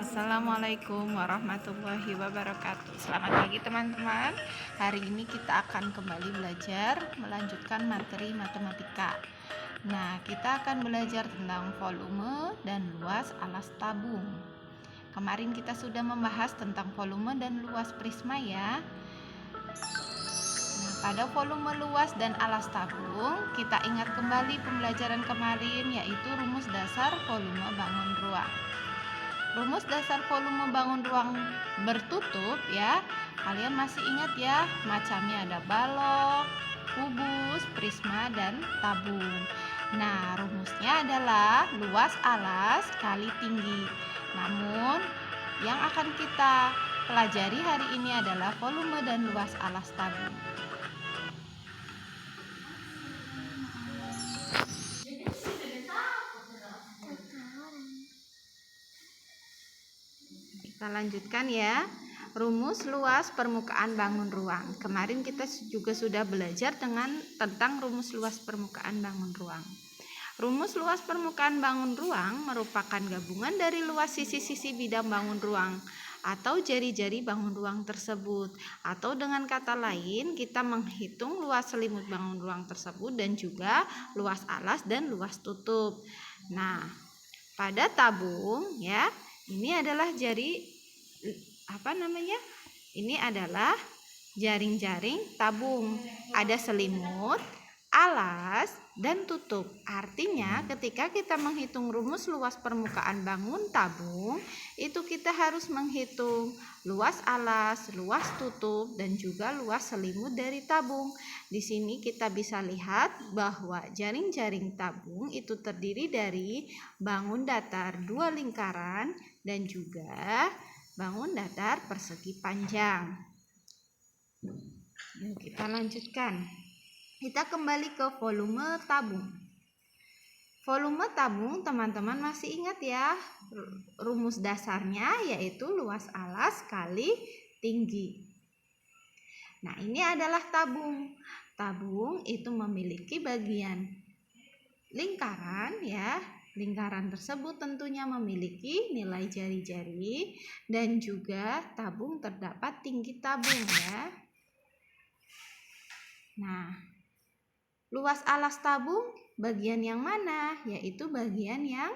Assalamualaikum warahmatullahi wabarakatuh. Selamat pagi teman-teman. Hari ini kita akan kembali belajar melanjutkan materi matematika. Nah, kita akan belajar tentang volume dan luas alas tabung. Kemarin kita sudah membahas tentang volume dan luas prisma ya. Nah, pada volume luas dan alas tabung, kita ingat kembali pembelajaran kemarin, yaitu rumus dasar volume bangun ruang. Rumus dasar volume bangun ruang bertutup ya. Kalian masih ingat ya, macamnya ada balok, kubus, prisma, dan tabung. Nah, rumusnya adalah luas alas kali tinggi. Namun, yang akan kita pelajari hari ini adalah volume dan luas alas tabung. Kita lanjutkan ya. Rumus luas permukaan bangun ruang. Kemarin kita juga sudah belajar tentang rumus luas permukaan bangun ruang. Rumus luas permukaan bangun ruang merupakan gabungan dari luas sisi-sisi bidang bangun ruang atau jari-jari bangun ruang tersebut. Atau dengan kata lain, kita menghitung luas selimut bangun ruang tersebut dan juga luas alas dan luas tutup. Nah, pada tabung ya, ini adalah Ini adalah jaring-jaring tabung. Ada selimut, alas, dan tutup. Artinya ketika kita menghitung rumus luas permukaan bangun tabung, itu kita harus menghitung luas alas, luas tutup, dan juga luas selimut dari tabung. Di sini kita bisa lihat bahwa jaring-jaring tabung itu terdiri dari bangun datar 2 lingkaran dan juga bangun datar persegi panjang. Yuk kita lanjutkan. Kita kembali ke volume tabung. Volume tabung teman-teman masih ingat ya, rumus dasarnya yaitu luas alas kali tinggi. Nah, ini adalah tabung. Tabung itu memiliki bagian lingkaran ya. Lingkaran tersebut tentunya memiliki nilai jari-jari dan juga tabung terdapat tinggi tabung ya. Nah, luas alas tabung bagian yang mana? Yaitu bagian yang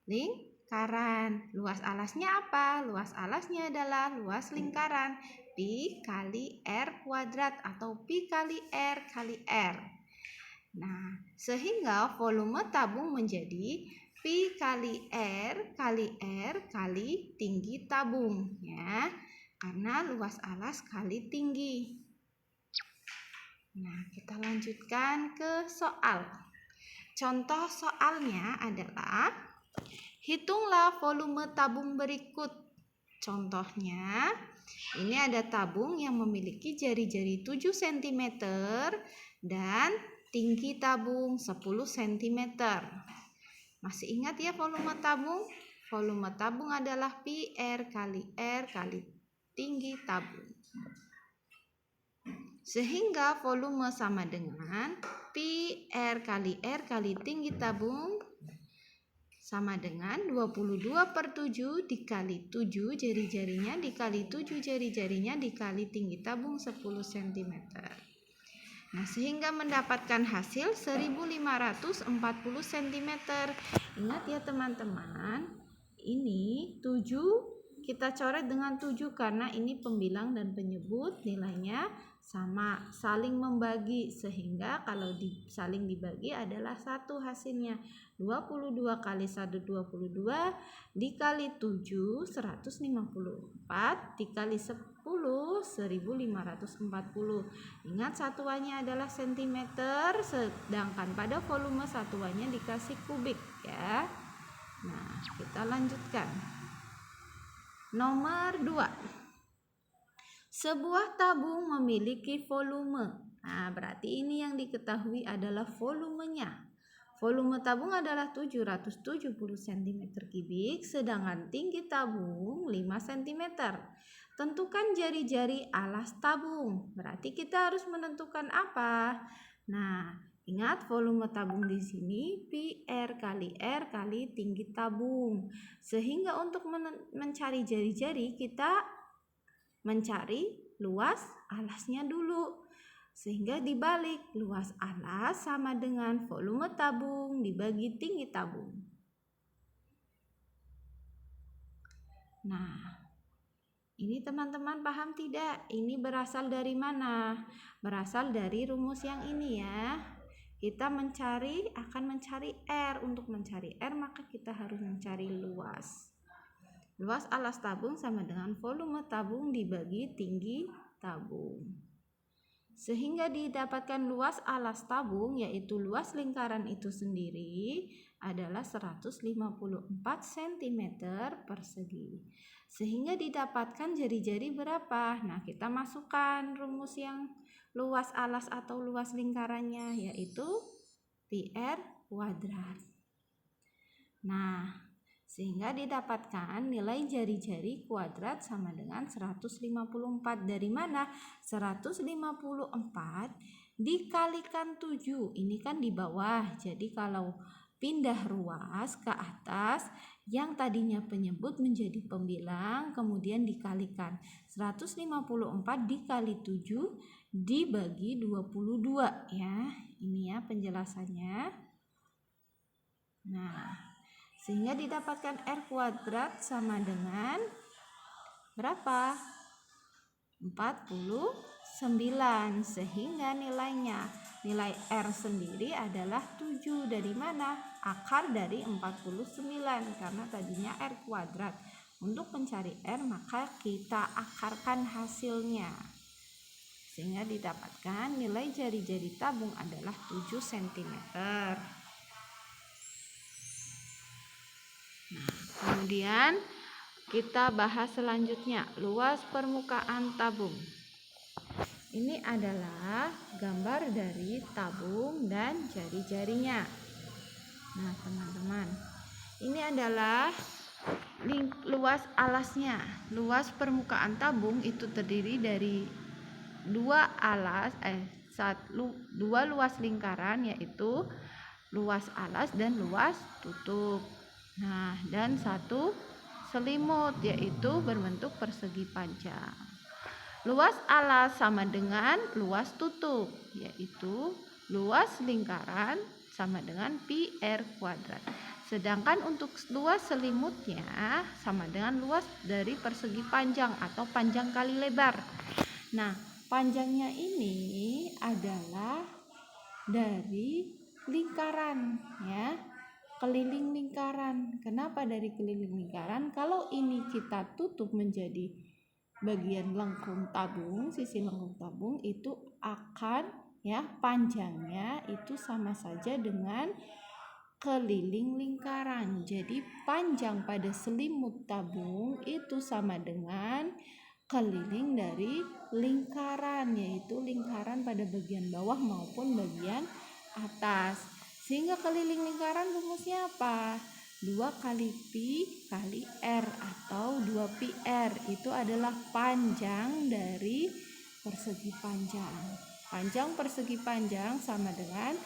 lingkaran. Luas alasnya apa? Luas alasnya adalah luas lingkaran Pi kali R kuadrat atau Pi kali R kali R. Nah, sehingga volume tabung menjadi Pi kali R kali tinggi tabung ya, karena luas alas kali tinggi. Nah, kita lanjutkan ke soal. Contoh soalnya adalah hitunglah volume tabung berikut. Contohnya, ini ada tabung yang memiliki jari-jari 7 cm dan tinggi tabung 10 cm. Masih ingat ya volume tabung? Volume tabung adalah Pi R kali tinggi tabung. Sehingga volume sama dengan Pi R kali tinggi tabung sama dengan 22/7 dikali 7 jari-jarinya dikali 7 jari-jarinya dikali tinggi tabung 10 cm. Nah, sehingga mendapatkan hasil 1540 cm. Ingat ya teman-teman, ini 7 kita coret dengan 7 karena ini pembilang dan penyebut nilainya sama, saling membagi, sehingga kalau saling dibagi adalah satu hasilnya. 22 kali 1 22 dikali 7 154 dikali 10 1540. Ingat satuannya adalah sentimeter, sedangkan pada volume satuannya dikasih kubik ya. Nah, kita lanjutkan. Nomor 2. Sebuah tabung memiliki volume. Nah, berarti ini yang diketahui adalah volumenya. Volume tabung adalah 770 cm3, sedangkan tinggi tabung 5 cm. Tentukan jari-jari alas tabung. Berarti kita harus menentukan apa? Nah, Ingat volume tabung di sini PR kali R kali tinggi tabung. Sehingga untuk mencari jari-jari kita mencari luas alasnya dulu. Sehingga dibalik, luas alas sama dengan volume tabung dibagi tinggi tabung. Nah, ini teman-teman paham tidak? Ini berasal dari mana? Berasal dari rumus yang ini ya. Kita akan mencari R. Untuk mencari R maka kita harus mencari luas. Luas alas tabung sama dengan volume tabung dibagi tinggi tabung. Sehingga didapatkan luas alas tabung, yaitu luas lingkaran itu sendiri adalah 154 cm persegi. Sehingga didapatkan jari-jari berapa? Nah, kita masukkan rumus yang luas alas atau luas lingkarannya, yaitu PR kuadrat. Nah, sehingga didapatkan nilai jari-jari kuadrat sama dengan 154. Dari mana? 154 dikalikan 7. Ini kan di bawah. Jadi kalau pindah ruas ke atas, yang tadinya penyebut menjadi pembilang, kemudian dikalikan. 154 dikali 7 dibagi 22 ya. Ini ya penjelasannya. Nah, sehingga didapatkan R kuadrat sama dengan berapa? 49. Sehingga nilai R sendiri adalah 7. Dari mana? Akar dari 49. Karena tadinya R kuadrat. Untuk mencari R maka kita akarkan hasilnya. Sehingga didapatkan nilai jari-jari tabung adalah 7 cm. Nah, kemudian kita bahas selanjutnya, luas permukaan tabung. Ini adalah gambar dari tabung dan jari-jarinya. Nah, teman-teman, ini adalah luas alasnya. Luas permukaan tabung itu terdiri dari dua luas lingkaran, yaitu luas alas dan luas tutup. Nah, dan satu selimut, yaitu berbentuk persegi panjang. Luas alas sama dengan luas tutup, yaitu luas lingkaran sama dengan pi R kuadrat. Sedangkan untuk luas selimutnya sama dengan luas dari persegi panjang atau panjang kali lebar. Nah, panjangnya ini adalah dari lingkaran ya. Keliling lingkaran. Kenapa dari keliling lingkaran? Kalau ini kita tutup menjadi bagian lengkung tabung, sisi lengkung tabung itu akan ya panjangnya itu sama saja dengan keliling lingkaran. Jadi panjang pada selimut tabung itu sama dengan keliling dari lingkaran, yaitu lingkaran pada bagian bawah maupun bagian atas. Sehingga keliling lingkaran rumusnya apa? 2 kali pi kali R atau 2 pi R. Itu adalah panjang dari persegi panjang. Panjang persegi panjang sama dengan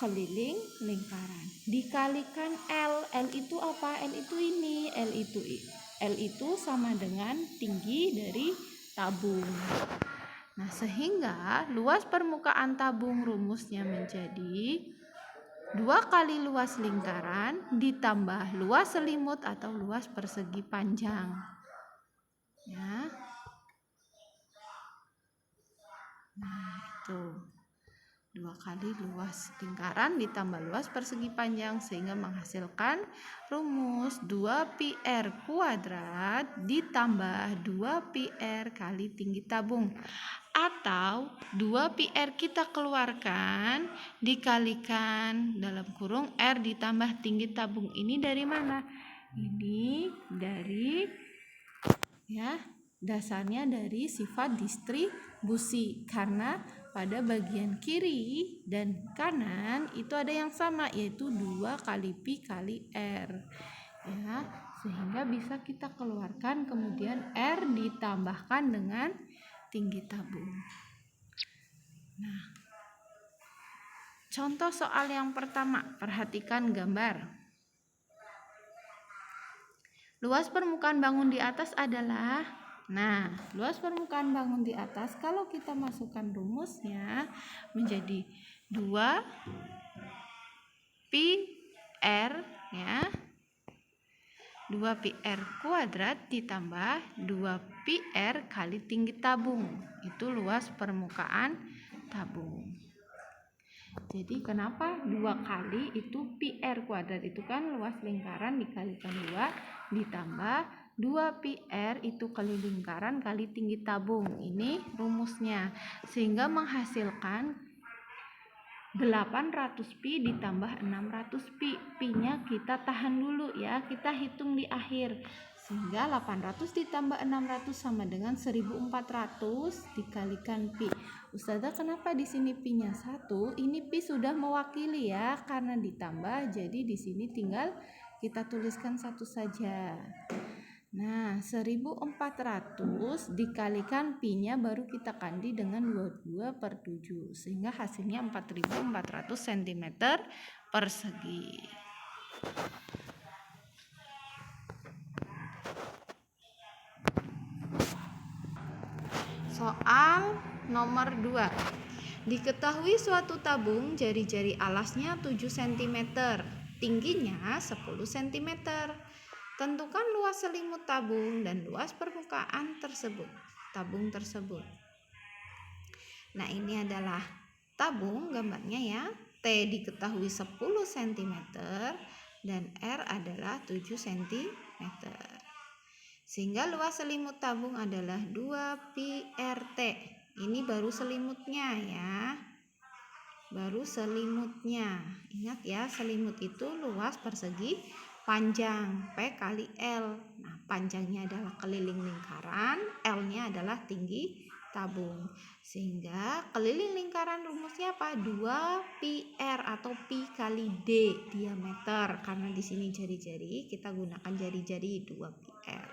keliling lingkaran. Dikalikan L. L itu apa? L itu ini. L itu sama dengan tinggi dari tabung. Nah, sehingga luas permukaan tabung rumusnya menjadi 2 kali luas lingkaran ditambah luas selimut atau luas persegi panjang. Ya. Nah, itu 2 kali luas lingkaran ditambah luas persegi panjang sehingga menghasilkan rumus 2 pi R kuadrat ditambah 2 pi R kali tinggi tabung. Atau 2 pi R kita keluarkan dikalikan dalam kurung R ditambah tinggi tabung. Ini dari mana? Ini dari ya dasarnya dari sifat distribusi, karena pada bagian kiri dan kanan itu ada yang sama, yaitu 2 kali pi kali R ya, sehingga bisa kita keluarkan kemudian R ditambahkan dengan tinggi tabung. Nah, Contoh soal yang pertama, perhatikan gambar. Luas permukaan bangun di atas adalah, luas permukaan bangun di atas kalau kita masukkan rumusnya menjadi 2 pi r ya. 2 pi r kuadrat ditambah 2 pi r kali tinggi tabung. Itu luas permukaan tabung. Jadi kenapa 2 kali itu pi r kuadrat, itu kan luas lingkaran dikalikan 2 ditambah 2 pi r itu kali lingkaran kali tinggi tabung. Ini rumusnya. Sehingga menghasilkan 800 pi ditambah 600 pi. Pi-nya kita tahan dulu ya, kita hitung di akhir. Sehingga 800 ditambah 600 sama dengan 1400 dikalikan pi. Ustazah, kenapa di sini pi-nya 1? Ini pi sudah mewakili ya, karena ditambah, jadi di sini tinggal kita tuliskan 1 saja. 1400 dikalikan pi-nya baru kita kandi dengan 22/7 sehingga hasilnya 4400 cm persegi. Soal nomor 2. Diketahui suatu tabung jari-jari alasnya 7 cm, tingginya 10 cm. Tentukan luas selimut tabung dan luas permukaan tabung tersebut. Nah, ini adalah tabung gambarnya ya. T diketahui 10 cm dan R adalah 7 cm. Sehingga luas selimut tabung adalah 2 pi RT. Ini baru selimutnya ya. Baru selimutnya. Ingat ya, selimut itu luas persegi panjang P kali L. Nah, panjangnya adalah keliling lingkaran, L-nya adalah tinggi tabung. Sehingga keliling lingkaran rumusnya apa? 2 pi R atau pi kali D diameter. Karena di sini jari-jari, kita gunakan jari-jari 2 pi R.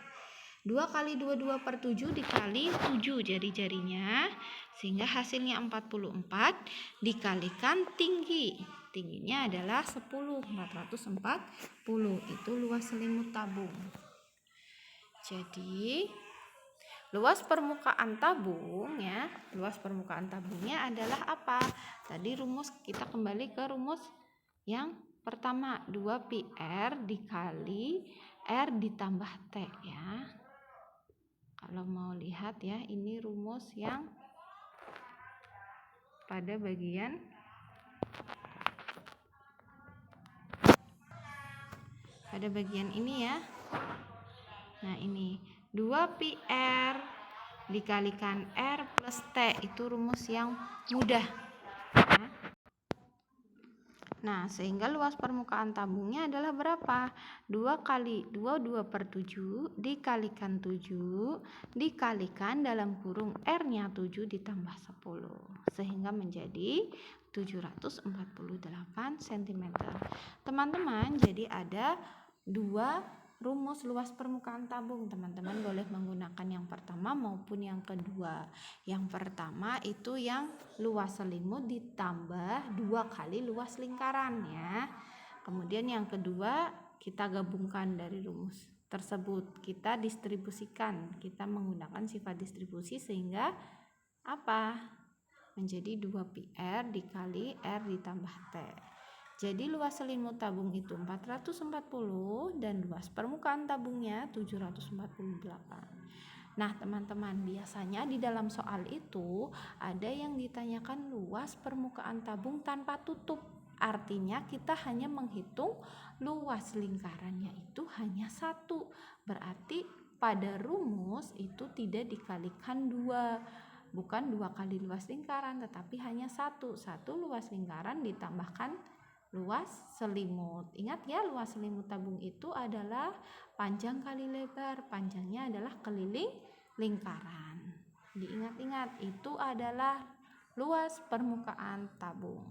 2 kali 22/7 dikali 7 jari-jarinya, sehingga hasilnya 44 dikalikan tinggi. Tingginya adalah 10, 440. Itu luas selimut tabung. Jadi luas permukaan tabung ya, luas permukaan tabungnya adalah apa? Tadi rumus, kita kembali ke rumus yang pertama, 2 pi R dikali R ditambah T ya. Kalau mau lihat ya, ini rumus yang pada bagian ini ya. Nah, ini 2 pi R dikalikan R plus T, itu rumus yang mudah. Nah, sehingga luas permukaan tabungnya adalah berapa? 2 kali 22/7 dikalikan 7 dikalikan dalam kurung R-nya 7 ditambah 10. Sehingga menjadi 748 cm. Teman-teman, jadi ada 2 rumus luas permukaan tabung. Teman-teman boleh menggunakan yang pertama maupun yang kedua. Yang pertama itu yang luas selimut ditambah 2 kali luas lingkaran ya. Kemudian yang kedua kita gabungkan dari rumus tersebut, kita distribusikan, kita menggunakan sifat distribusi sehingga apa? Menjadi 2 pi R dikali R ditambah T. Jadi luas selimut tabung itu 440 dan luas permukaan tabungnya 748. Nah, teman-teman, biasanya di dalam soal itu ada yang ditanyakan luas permukaan tabung tanpa tutup. Artinya kita hanya menghitung luas lingkarannya itu hanya 1. Berarti pada rumus itu tidak dikalikan 2. Bukan 2 kali luas lingkaran, tetapi hanya 1 luas lingkaran ditambahkan luas selimut. Ingat ya, luas selimut tabung itu adalah panjang kali lebar. Panjangnya adalah keliling lingkaran. Diingat-ingat, itu adalah luas permukaan tabung.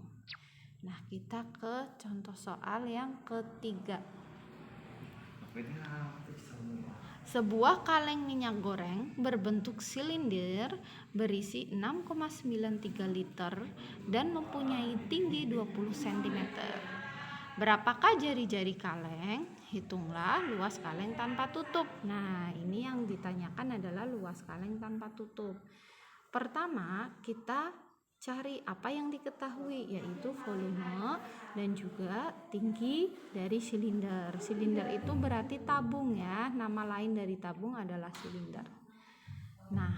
Nah, kita ke contoh soal yang ketiga. Sebuah kaleng minyak goreng berbentuk silinder berisi 6,93 liter dan mempunyai tinggi 20 cm. Berapakah jari-jari kaleng? Hitunglah luas kaleng tanpa tutup. Nah, ini yang ditanyakan adalah luas kaleng tanpa tutup. Pertama, kita cari apa yang diketahui, yaitu volume dan juga tinggi dari silinder. Silinder itu berarti tabung ya. Nama lain dari tabung adalah silinder. Nah,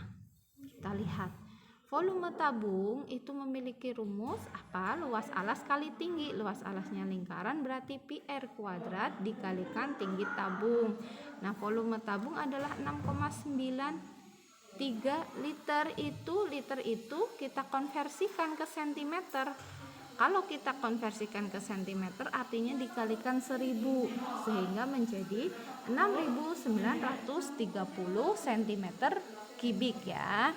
kita lihat. Volume tabung itu memiliki rumus apa? Luas alas kali tinggi. Luas alasnya lingkaran berarti pi r kuadrat dikalikan tinggi tabung. Nah, volume tabung adalah 6,93 liter. Liter itu kita konversikan ke sentimeter. Kalau kita konversikan ke sentimeter artinya dikalikan 1000 sehingga menjadi 6.930 cm kubik ya.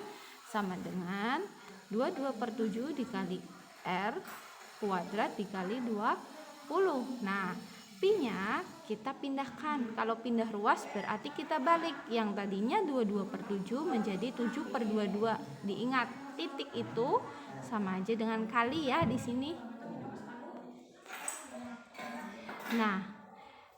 Sama dengan 22/7 dikali R kuadrat dikali 20. Nah, pi-nya kita pindahkan. Kalau pindah ruas berarti kita balik. Yang tadinya 22/7 menjadi 7/22. Diingat, titik itu sama aja dengan kali ya di sini. Nah,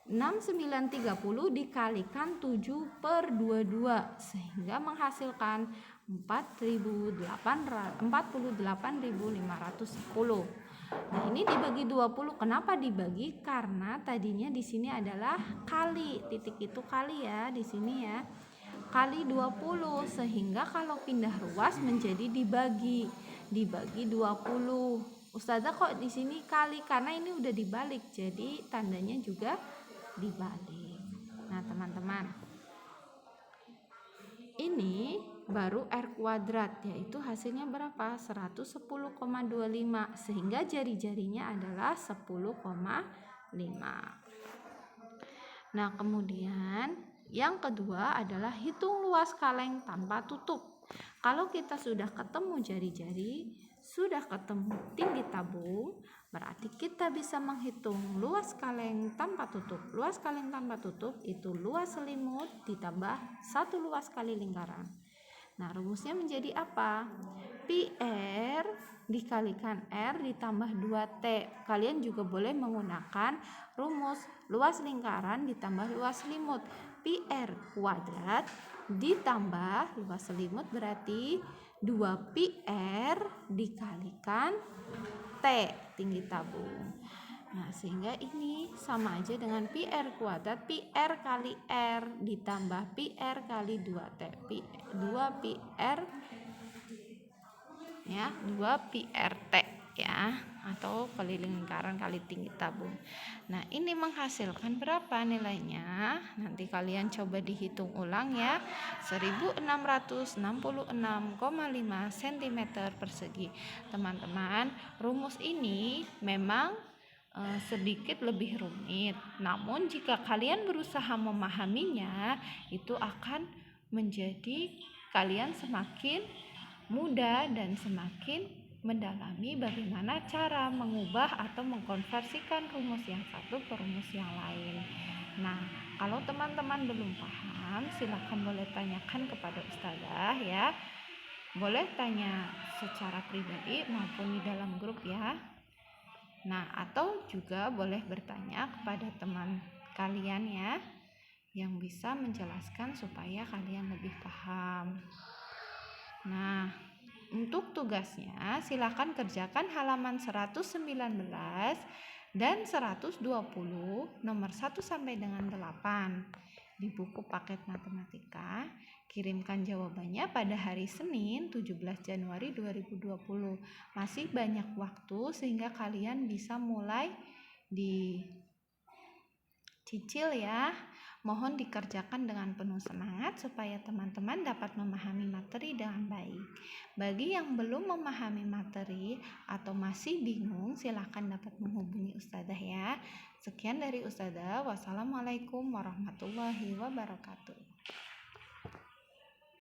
6.930 dikalikan 7/22 sehingga menghasilkan 48.510. Nah, ini dibagi 20. Kenapa dibagi? Karena tadinya di sini adalah kali, titik itu kali ya di sini ya. Kali 20 sehingga kalau pindah ruas menjadi dibagi 20. Ustazah kok di sini kali? Karena ini udah dibalik, jadi tandanya juga dibalik. Nah, teman-teman, ini baru R kuadrat, yaitu hasilnya berapa? 110,25 sehingga jari-jarinya adalah 10,5. Nah, kemudian yang kedua adalah hitung luas kaleng tanpa tutup. Kalau kita sudah ketemu jari-jari, sudah ketemu tinggi tabung, berarti kita bisa menghitung luas kaleng tanpa tutup. Luas kaleng tanpa tutup itu luas selimut ditambah 1 luas kali lingkaran. Nah, rumusnya menjadi apa? Pi R dikalikan R ditambah 2T. Kalian juga boleh menggunakan rumus luas lingkaran ditambah luas selimut. Pi R kuadrat ditambah luas selimut berarti 2 pi R dikalikan T, tinggi tabung. Nah, sehingga ini sama aja dengan pi R kuadrat, pi R kali R ditambah pi R kali 2T. 2 pi R ya, 2 pi RT ya, atau keliling lingkaran kali tinggi tabung. Nah, ini menghasilkan berapa nilainya? Nanti kalian coba dihitung ulang ya. 1666,5 cm persegi. Teman-teman, rumus ini memang sedikit lebih rumit. Namun jika kalian berusaha memahaminya, itu akan menjadi kalian semakin mudah dan semakin mendalami bagaimana cara mengubah atau mengkonversikan rumus yang satu ke rumus yang lain. Nah, kalau teman-teman belum paham, silakan boleh tanyakan kepada ustazah ya. Boleh tanya secara pribadi maupun di dalam grup ya. Nah, atau juga boleh bertanya kepada teman kalian ya, yang bisa menjelaskan supaya kalian lebih paham. Nah, untuk tugasnya silakan kerjakan halaman 119 dan 120 nomor 1 sampai dengan 8 di buku paket matematika. Kirimkan jawabannya pada hari Senin 17 Januari 2020. Masih banyak waktu sehingga kalian bisa mulai dicicil ya. Mohon dikerjakan dengan penuh semangat supaya teman-teman dapat memahami materi dengan baik. Bagi yang belum memahami materi atau masih bingung, silakan dapat menghubungi ustazah ya. Sekian dari ustazah. Wassalamualaikum warahmatullahi wabarakatuh.